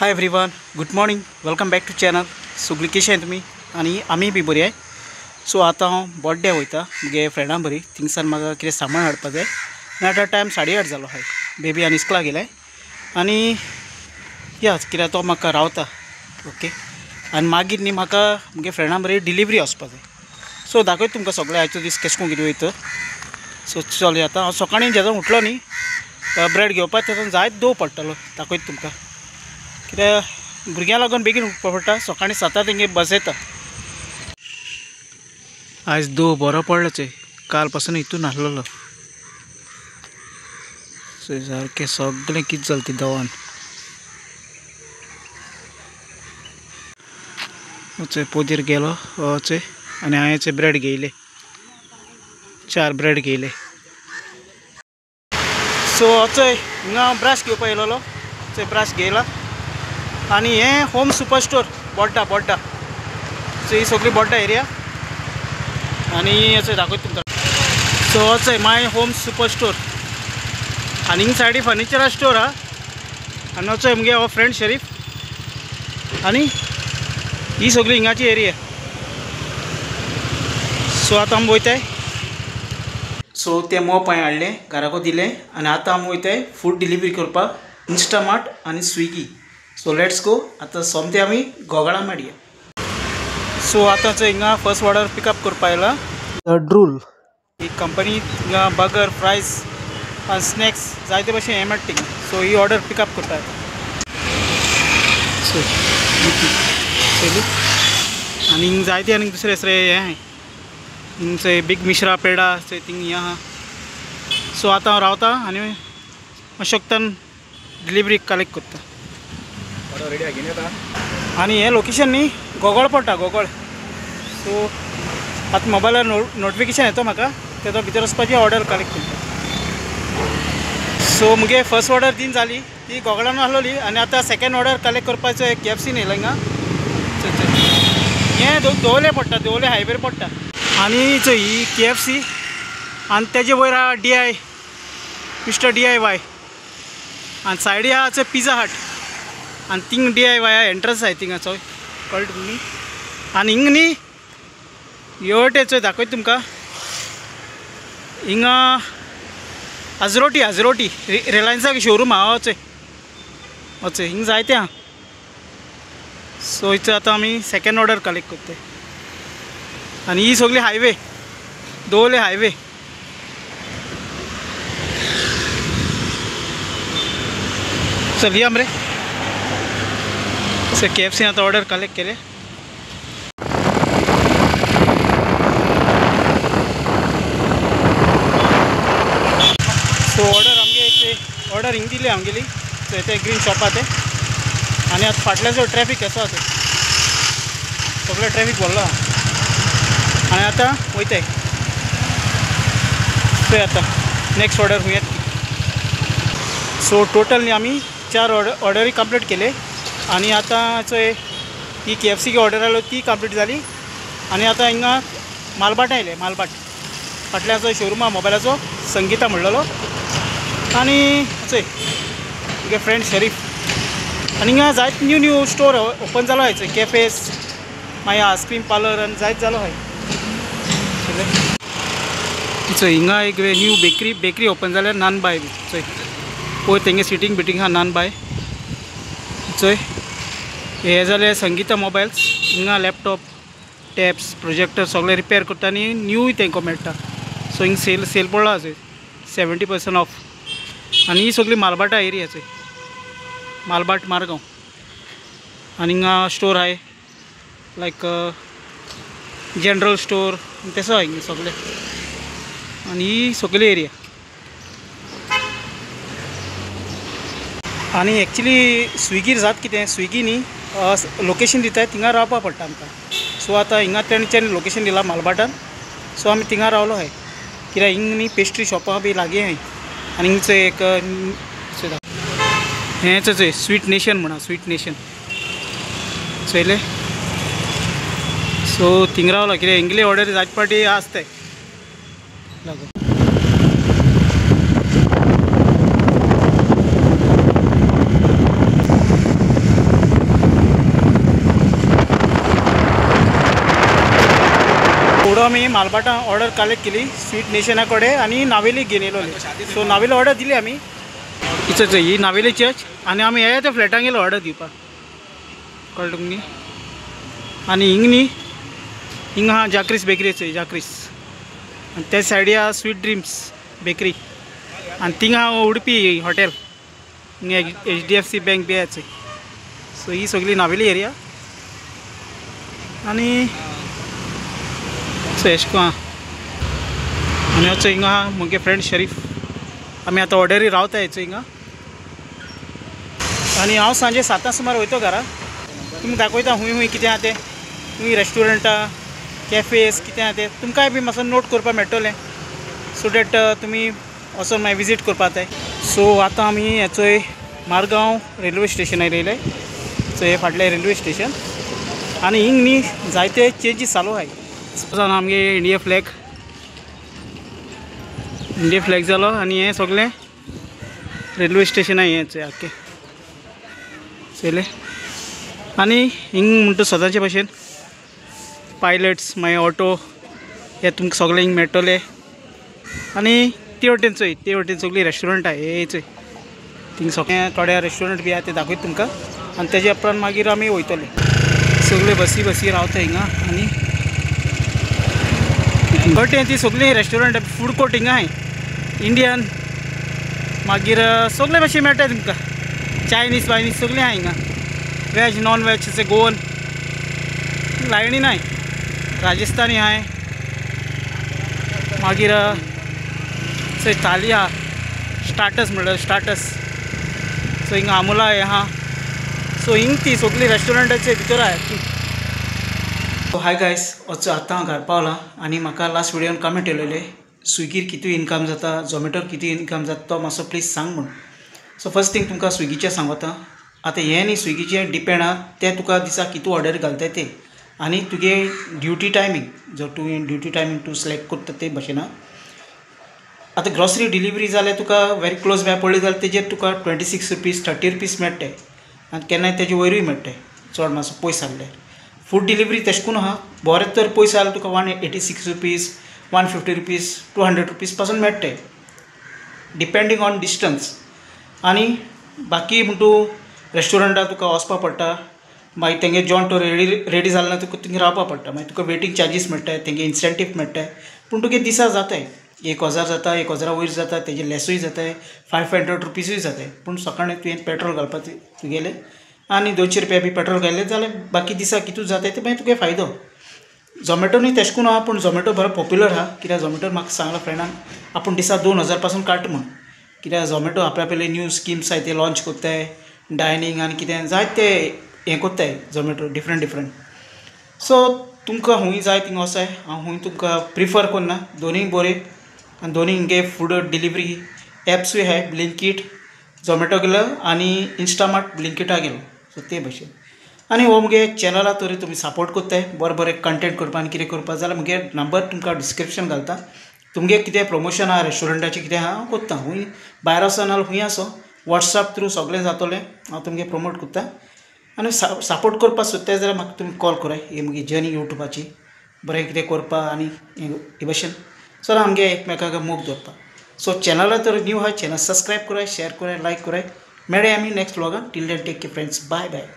Hi everyone, good morning, welcome back to channel. सगळीं कशी आहे तुमी? आणि आमी बी बरी आहे. सो आता हांव बर्थडे वयता मुगे फ्रेंडां बरी. थिंगसान म्हाका कितें सामान हाडपा जाय आनी आतां टायम 8:30 जालो आहाय. बेबी आनी इस्कला गेले आनी या कित्याक तो म्हाका रावता. ओके. आनी मागीर न्ही म्हाका मुगे फ्रेंडां बरी डिलिव्हरी वचपा जाय. सो दाखयता तुमकां सगळें आयचो दीस कशें करून कितें वयता. सो चल आतां हांव सकाळीं जेन्ना उठलो न्ही ब्रेड घेवपाक तेतून जायत दोव पडटलो. दाखयता तुमकां कित्याक भुरग्यां लागून बेगीन उठपा पडटा. सकाळीं 7 तेंगे बस येता. आयज दोव बरो पडलोचे, काल पासून हितून आसलेलो. सारकें सगळें कितें जालें ती दोवान. वचय पोदीर गेलो वचय आनी हांवें ब्रेड घेयले, 4 ब्रेड घेयले. सो वचय हिंगा ब्रश घेवपा येयलोलो. थंय ब्रश घेयला आनी हें होम सुपर स्टोर बोड्डा. सो ही सगळी बोड्डा एरिया आनी अशें दाखयता तुमकां. सो वचय माय होम सुपर स्टोर आनी हिंग सायडी फर्निचर स्टोर हा. आनी वचय मुगे हो फ्रेंड शरीफ आनी ही सगळी हिंगाची एरिया. सो आतां आमी वयताय. सो ते मोप हांवें हाडलें, घराको दिलें आनी आतां आमी वयताय फूड डिलिव्हरी करपाक इंस्टामार्ट आनी स्विगी. So let's go. आतां सोमते आमी गोगाळां मेळया. सो आतां हिंगा फर्स्ट ऑर्डर पिकअप करपा आयला. ड्रूल ही कंपनी हिंगा बर्गर, फ्रायज आनी स्नॅक्स जायते भशेन हें मेळटा थिंगा. सो ही ऑर्डर पिकअप करता. सो आनी हिंग जायते आनी दुसरे हें आहाय. हिंगचे बीग मिश्रा पेडा थिंग हें आहा. सो आतां हांव रावता आनी अशक्तान डिलिव्हरी कलेक्ट करता. रेडी घेवन येता आनी हें लोकेशन न्ही गोगोळ पडटा, गोगोळ. सो आतां मोबायलार नोटिफिकेशन येता म्हाका, तेजो भितर वचपाची ऑर्डर कलेक्ट करता. सो मुगे फर्स्ट ऑर्डर तीन जाली, ती गोगोळान आसलोली आनी आतां सेकेंड ऑर्डर कलेक्ट करपाचो एक KFC येयला हिंगा. हें दवले पडटा, दवले हायवेर पडटा. आनी ही KFC आनी तेजे वयर आहा DI, मिस्टर DIY आनी सायडी आहा पिझ्झा हट आनी थिंग DIY एंट्रन्स आहाय थिंगाचो, कळटा तुमी. आनी हिंग न्ही येवटेचो दाखयता तुमकां. हिंगा आजरोटी रिलायन्साक शोरूम आहा. वचय हिंग जायते आहा. सो हिचो आतां आमी सेकेंड ऑर्डर कलेक्ट करताय. आनी ही सगळी हायवे, दवले हायवे. चल या मरे. सो KFC आतां ऑर्डर कलेक्ट केले. सो ऑर्डर आमगे ऑर्डर हिंग दिली आमगेली. सो येते ग्रीन शॉप आहा ते. आनी आतां फाटल्याचो ट्रॅफिक कसो आहा सगळें ट्रॅफिक भरलो आहा. आनी आतां वयताय. सो आतां नेक्स्ट ऑर्डर खूंय येता. सो टोटल न्ही आमी 4 ऑर्डरी कंप्लीट केले. आनी आतां चोय ही KFC ऑर्डर आयलो ती कंप्लीट जाली. आनी आतां हिंगा मालबाट आयले. मालबाट फाटल्याचो शोरूम आहा मोबायलाचो, संगीता म्हणलेलो. आनी चोय तुगे फ्रेंड शरीफ. आनी हिंगा जायत न्यू स्टोर ओपन जालो आहाय. कॅफेस मागीर आयस्क्रीम पार्लर आनी जायत जालो आहाय. चोय हिंगा एक न्यू बेकरी ओपन जाल्यार नानबाय. चोय पळय तेंगे सिटींग बिटींग आहा नानबाय. चोय हे जाले संगीता मोबायल्स. हिंगा लॅपटॉप, टॅब्स, प्रोजेक्टर सगळे रिपेर करता आनी न्यूय तेंको मेळटा. सो हिंग सेल पडलो आहा 70% ऑफ. आनी ही सगळी मालबाटा एरिया. चोय मालबाट मारगांव. आनी हिंगा स्टोर आहाय लायक जनरल स्टोर तेसो आहा हिंगा सगळे. आनी ही सगळी एरिया. आनी एक्चुली स्विगीर जाता कितें, स्विगी न्ही लोकेशन दिताय थिंगा रावपा पडटा आमकां. सो आतां हिंगा तेंच्यांनी लोकेशन दिला मालबाटान. सो आमी थिंगा रावलो आहाय कित्याक हिंग न्ही पेस्ट्री शॉपां बी लागीं आहाय. आनी हिंगचो एक हेंच चोय स्वीट नेशन म्हणा, स्वीट नेशन चोयले. सो थिंग रावलो कित्याक हिंगले ऑर्डर जायत पाटी आसताय लागून. आम्ही मालबाटा ऑर्डर कलेक्ट केली स्वीट नेशना कडेन आणि नावेली घेवन येयलोले. सो नावेली ऑर्डर दिली आमी. इचच ही नावेली चर्च आणि आमी हे त्या फ्लॅटांक गेलो ऑर्डर दिवपाक. कळ्ळें तुमनी. आणि हिंग हा जाक्रीस बेकरी चोय जाक्रीस. आणि त्या सायडी हा स्वीट ड्रीम्स बेकरी. आणि थिंग हा उडपी हॉटेल. HDFC बँक बी आहे. सो ही सगळी नावेली एरिया. आणि सो एशको आहा. आनी वचो हिंगा आहा मुगे फ्रेंड शरीफ. आमी आतां ऑर्डरी रावता हेचो हिंगा. आनी हांव सांजे 7 सुमार वयतो घरा. तुमकां दाखयता हूंय कितें आहा तें. हूंय रेस्टोरंटा कॅफेज कितें आहा तें तुमकांय बी मातसो नोट करपाक मेळटलें. सो डॅट तुमी वचोन मागीर विजीट करपाक जाय. सो आतां आमी हेचोय मारगांव रेल्वे स्टेशनार येयले. सो हे फाटलें रेल्वे स्टेशन. आनी हिंग न्ही जायते चेंजीस चालू आहाय. सपोजान आमगे इंडिया फ्लॅग जालो. आनी हें सगळें रेल्वे स्टेशन आहे हेंच आख्खें चोयलें. आनी हिंग म्हणटा सदांचे भशेन पायलट्स मागीर ऑटो हे तुमकां सगळें हिंग मेळटले. आनी ते वटेन चोय ते वटेन सगळीं रेस्टोरंट आहाय हे चोय. थिंग सगळें थोड्या रेस्टोरंट बी आहा ते दाखयता तुमकां. आनी तेजे उपरांत मागीर आमी वयतले. सगळे बसी रावता हिंगा. आनी बटेन ती सगळीं रेस्टोरंट फूड कोर्ट हिंगा आहाय. इंडियन मागीर सगळे भाशेन मेळटा तुमकां. चायनीज वायनीज सगळें आहा हिंगा. वेज नॉन वेज अशें गोवन लायणीन आहाय. राजस्थानी आहाय. मागीर थंय थाली आहा. स्टार्टर्स म्हणल्यार स्टार्टर्स. सो हिंगा आमोला हें आहा. सो हिंग ती सगळीं रेस्टोरंटाचे भितर आहाय. सो हाय गायज वचो आतां हांव घरा पावला. आनी म्हाका लास्ट विडियोन कमेंट येयलेले स्विगीर कितू इनकम जाता झोमेटोर कितू इनकम जाता तो मातसो प्लीज सांग म्हणून. सो फर्स्ट थिंग तुमकां स्विगीचें सांगता. आतां हें न्ही स्विगीचें डिपेंड आहा तें तुका दिसाक कितू ऑर्डर घालताय तें. आनी तुगे ड्युटी टायमींग जर तूं ड्युटी टायमींग तूं सिलेक्ट करता ते भशेन आहा. आतां ग्रॉसरी डिलिवरी जाल्यार तुका वेरी क्लोज बाय पडली जाल्यार तेजेर तुका 26 रुपीज 30 रुपीज मेळटाय. आनी केन्नाय तेजे वयरूय मेळटाय चड मातसो पयस आहल्यार. फूड डिलिवरी तशें करून आहा. बरें तर पयस जाल्यार तुका 186 रुपीज 150 रुपीज 200 रुपीज पासून मेळटाय डिपेंडींग ऑन डिस्टन्स. आनी बाकी म्हण तूं रेस्टोरंटाक तुका वचपा पडटा. मागीर तेंगे जेवण तो रेडी जालें ना तुका थिंगा रावपा पडटा. मागीर तुका वेटींग चार्जीस मेळटाय. तेंगे इन्सेंटीव मेळटाय. पूण तुगे दिसा जाताय 1000 जाता 1000 वयर जाता तेजे लेसूय जाताय 500 रुपीजूय जाताय. पूण सकाळीं तुवें पेट्रोल घालपाक तुगेलें आनी 200 रुपया बी पेट्रोल घातलें जाल्यार बाकी दिसा कितू जाताय ते मागीर तुगे फायदो. झोमेटोनूय तशें करून आहा. पूण झोमेटो बरो पॉप्युलर आहा. कित्याक झोमेटोर म्हाका सांगला फ्रेंडान आपूण दिसा 2000 पासून काडटा म्हूण. कित्याक झोमेटो आपले न्यू स्किम्स आहाय ते लॉन्च कोत्ताय. डायनींग आनी कितें जायते हें कोत्ताय झोमेटो डिफरंट. सो तुमकां हूंय जाय थिंगा वचाय. हांव हूंय तुमकां प्रिफर करना. दोनीय बरें. आनी दोनीय हिंगे फूड डिलिवरी एप्सूय आहाय. ब्लिंकीट झोमेटो गेलो आनी इंस्टामार्ट ब्लिंकीटा गेलो. सो ते भशेन. आनी हो मुगे चॅनला तरी तुमी सपोर्ट कोत्ताय बरें कंटेंट करपा आनी कितें करपा जाल्यार मुगे नंबर तुमकां डिस्क्रिप्शन घालता. तुमगे कितें प्रमोशन आहा रेस्टोरंटाचें कितें आहा हांव कोत्ता. हूंय भायर आसो नाल्यार हूंय आसो वॉट्सॅप थ्रू सगळें जातलें. हांव तुमगे प्रमोट कोत्ता. आनी सपोर्ट करपा सोदताय जाल्यार म्हाका तुमी कॉल कराय. ही मुगे जर्नी यूट्यूबाची बरें कितें करपा आनी हे भशेन सो आमगे एकमेकाक मोग दवरपा. सो चॅनला तर न्यू आहा चॅनल सबस्क्रायब कराय शेअर कराय लायक कराय. मेळया आमी नेक्स्ट व्लॉगान. Till then take care friends. Bye bye.